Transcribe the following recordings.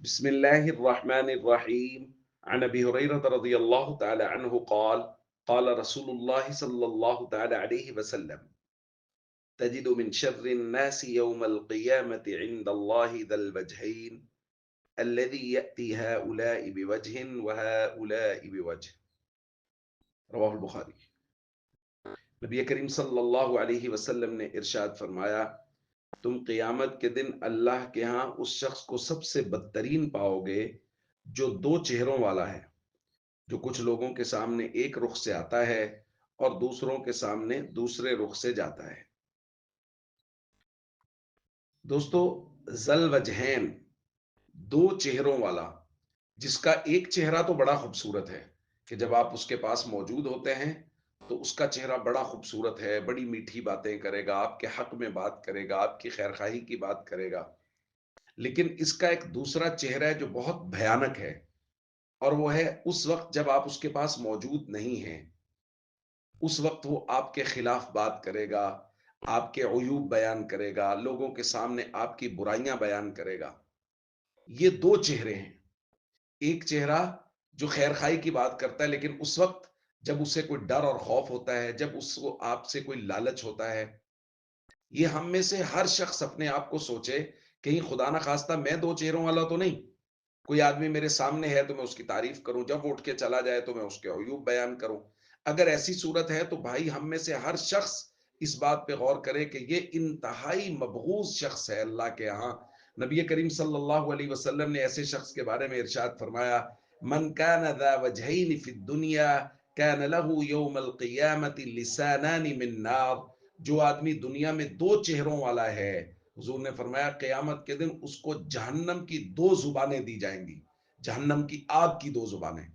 بسم الله الرحمن الرحيم. عن أبي هريرة رضي الله تعالى عنه قال قال رسول الله صلى الله تعالى عليه وسلم: تجد من شر الناس يوم القيامة عند الله ذا الوجهين الذي يأتي هؤلاء بوجه وهؤلاء بوجه. رواه البخاری. نبی کریم صلی اللہ علیہ وسلم نے ارشاد فرمایا، تم قیامت کے دن اللہ کے ہاں اس شخص کو سب سے بدترین پاؤ گے جو دو چہروں والا ہے، جو کچھ لوگوں کے سامنے ایک رخ سے آتا ہے اور دوسروں کے سامنے دوسرے رخ سے جاتا ہے۔ دوستو، ذل وجہین، دو چہروں والا، جس کا ایک چہرہ تو بڑا خوبصورت ہے کہ جب آپ اس کے پاس موجود ہوتے ہیں تو اس کا چہرہ بڑا خوبصورت ہے، بڑی میٹھی باتیں کرے گا، آپ کے حق میں بات کرے گا، آپ کی خیرخواہی کی بات کرے گا۔ لیکن اس کا ایک دوسرا چہرہ ہے جو بہت بھیانک ہے، اور وہ ہے اس وقت جب آپ اس کے پاس موجود نہیں ہیں۔ اس وقت وہ آپ کے خلاف بات کرے گا، آپ کے عیوب بیان کرے گا، لوگوں کے سامنے آپ کی برائیاں بیان کرے گا۔ یہ دو چہرے ہیں۔ ایک چہرہ جو خیر خائی کی بات کرتا ہے، لیکن اس وقت جب اسے کوئی ڈر اور خوف ہوتا ہے، جب اس کو آپ سے کوئی لالچ ہوتا ہے۔ یہ ہم میں سے ہر شخص اپنے آپ کو سوچے، کہیں خدا نہ خواستہ میں دو چہروں والا تو نہیں۔ کوئی آدمی میرے سامنے ہے تو میں اس کی تعریف کروں، جب وہ اٹھ کے چلا جائے تو میں اس کے عیوب بیان کروں۔ اگر ایسی صورت ہے تو بھائی ہم میں سے ہر شخص اس بات پہ غور کرے کہ یہ انتہائی مبغوض شخص ہے اللہ کے ہاں۔ نبی کریم صلی اللہ علیہ وسلم نے ایسے شخص کے بارے میں ارشاد فرمایا: من کان ذا وجہین فی الدنیا کان له یوم القیامت لسانان من نار۔ جو آدمی دنیا میں دو چہروں والا ہے، حضور نے فرمایا قیامت کے دن اس کو جہنم کی دو زبانیں دی جائیں گی، جہنم کی آگ کی دو زبانیں۔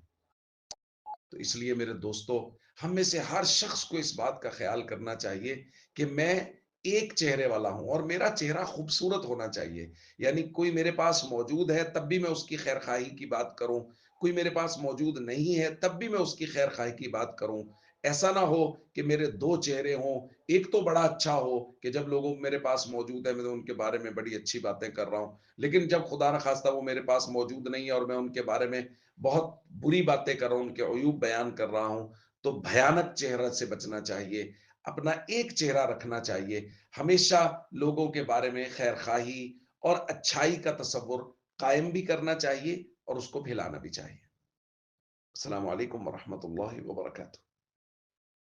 تو اس لیے میرے دوستو، ہم میں سے ہر شخص کو اس بات کا خیال کرنا چاہیے کہ میں ایک چہرے والا ہوں اور میرا چہرہ خوبصورت ہونا چاہیے۔ یعنی کوئی میرے پاس موجود ہے تب بھی میں اس کی خیر خواہی کی بات کروں، کوئی میرے پاس موجود نہیں ہے تب بھی میں اس کی خیر خواہی کی بات کروں۔ ایسا نہ ہو کہ میرے دو چہرے ہوں، ایک تو بڑا اچھا ہو کہ جب لوگوں میرے پاس موجود ہے میں ان کے بارے میں بڑی اچھی باتیں کر رہا ہوں، لیکن جب خدا نہ خواستہ وہ میرے پاس موجود نہیں ہے اور میں ان کے بارے میں بہت بری باتیں کر رہا ہوں، ان کے عیوب بیان کر رہا ہوں۔ تو بھیانک چہرہ سے بچنا چاہیے، اپنا ایک چہرہ رکھنا چاہیے، ہمیشہ لوگوں کے بارے میں خیر خواہی اور اچھائی کا تصور قائم بھی کرنا چاہیے اور اس کو پھیلانا بھی چاہیے۔ السلام علیکم ورحمۃ اللہ وبرکاتہ۔